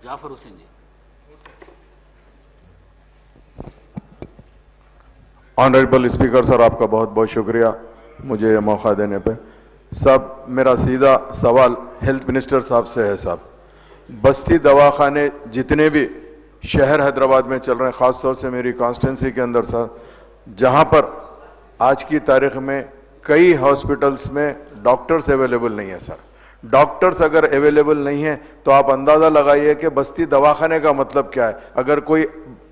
जाफर हुसैन जी। Honourable speaker sir, आपका बहुत बहुत शुक्रिया मुझे ये मौका देने पे। साहब, मेरा सीधा सवाल हेल्थ मिनिस्टर साहब से है। साहब, बस्ती दवाखाने जितने भी शहर हैदराबाद में चल रहे हैं, ख़ास तौर से मेरी कॉन्स्टिट्यूंसी के अंदर सर, जहां पर आज की तारीख में कई हॉस्पिटल्स में डॉक्टर्स अवेलेबल नहीं है सर। डॉक्टर्स अगर अवेलेबल नहीं है तो आप अंदाज़ा लगाइए कि बस्ती दवाखाने का मतलब क्या है। अगर कोई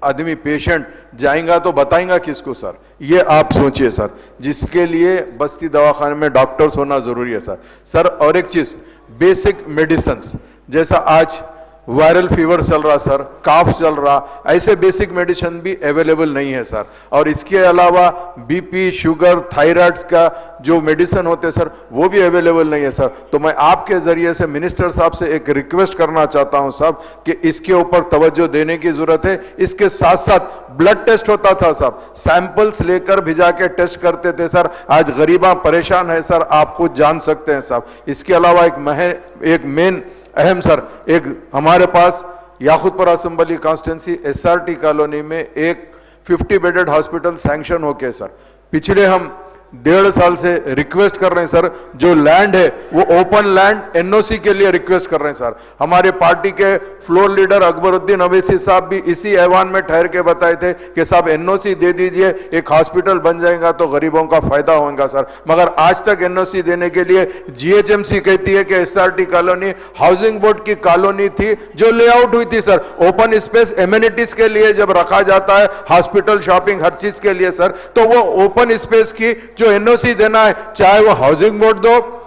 आदमी पेशेंट जाएगा तो बताएगा किसको सर? ये आप सोचिए सर, जिसके लिए बस्ती दवाखाने में डॉक्टर्स होना ज़रूरी है सर। सर, और एक चीज़, बेसिक मेडिसिन्स, जैसा आज वायरल फीवर चल रहा सर, काफ चल रहा, ऐसे बेसिक मेडिसिन भी अवेलेबल नहीं है सर। और इसके अलावा बीपी, शुगर, थायराइड्स का जो मेडिसिन होते हैं सर, वो भी अवेलेबल नहीं है सर। तो मैं आपके जरिए से मिनिस्टर साहब से एक रिक्वेस्ट करना चाहता हूं साहब कि इसके ऊपर तवज्जो देने की जरूरत है। इसके साथ साथ ब्लड टेस्ट होता था साहब, सैंपल्स लेकर भिजा के टेस्ट करते थे सर। आज गरीबा परेशान है सर, आप खुद जान सकते हैं साहब। इसके अलावा एक मेन अहम सर, एक हमारे पास Yakutpura assembly constituency SRT colony में एक 50 बेडेड हॉस्पिटल सैंक्शन होके सर, पिछले हम 1.5 साल से रिक्वेस्ट कर रहे हैं सर। जो लैंड है वो ओपन लैंड एनओसी के लिए रिक्वेस्ट कर रहे हैं सर। हमारे पार्टी के फ्लोर लीडर अकबरुद्दीन अवैसी साहब भी इसी ऐवान में ठहर के बताए थे कि साहब एनओसी दे दीजिए, एक हॉस्पिटल बन जाएगा तो गरीबों का फायदा होगा सर। मगर आज तक एनओसी देने के लिए जीएचएमसी कहती है कि एसआरटी कॉलोनी हाउसिंग बोर्ड की कॉलोनी थी जो लेआउट हुई थी सर। ओपन स्पेस एमिनिटीज के लिए जब रखा जाता है, हॉस्पिटल, शॉपिंग, हर चीज के लिए सर, तो वो ओपन स्पेस की जो एनओसी देना है, चाहे वो हाउसिंग बोर्ड दो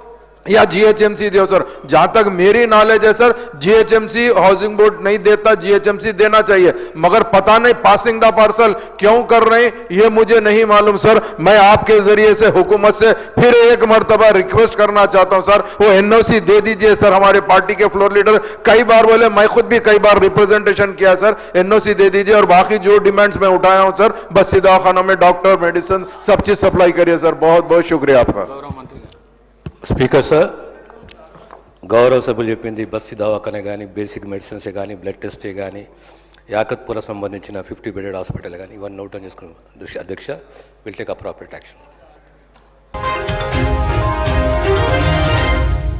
या जीएचएमसी दो सर। जहां तक मेरी नॉलेज है सर, जीएचएमसी हाउसिंग बोर्ड नहीं देता, जीएचएमसी देना चाहिए। मगर पता नहीं पासिंग द पार्सल क्यों कर रहे हैं, ये मुझे नहीं मालूम सर। मैं आपके जरिए से हुकूमत से फिर एक मर्तबा रिक्वेस्ट करना चाहता हूं सर, वो एनओसी दे दीजिए सर। हमारे पार्टी के फ्लोर लीडर कई बार बोले, मैं खुद भी कई बार रिप्रेजेंटेशन किया सर, एनओसी दे दीजिए। और बाकी जो डिमांड्स मैं उठाया हूं सर, बस्ती दवाखानों में डॉक्टर, मेडिसिन, सब चीज सप्लाई करिए सर। बहुत बहुत शुक्रिया आपका। స్పీకర్ సార్, గౌరవ సభ్యులు చెప్పింది బస్సు దవాఖానే కానీ, బేసిక్ మెడిసిన్స్ కానీ, బ్లడ్ టెస్టే కానీ, యాకత్పుర సంబంధించిన 50 బెడెడ్ హాస్పిటల్ కానీ, ఇవన్నీ నోట్ డౌన్ చేసుకున్నాం అధ్యక్ష. Will take appropriate action.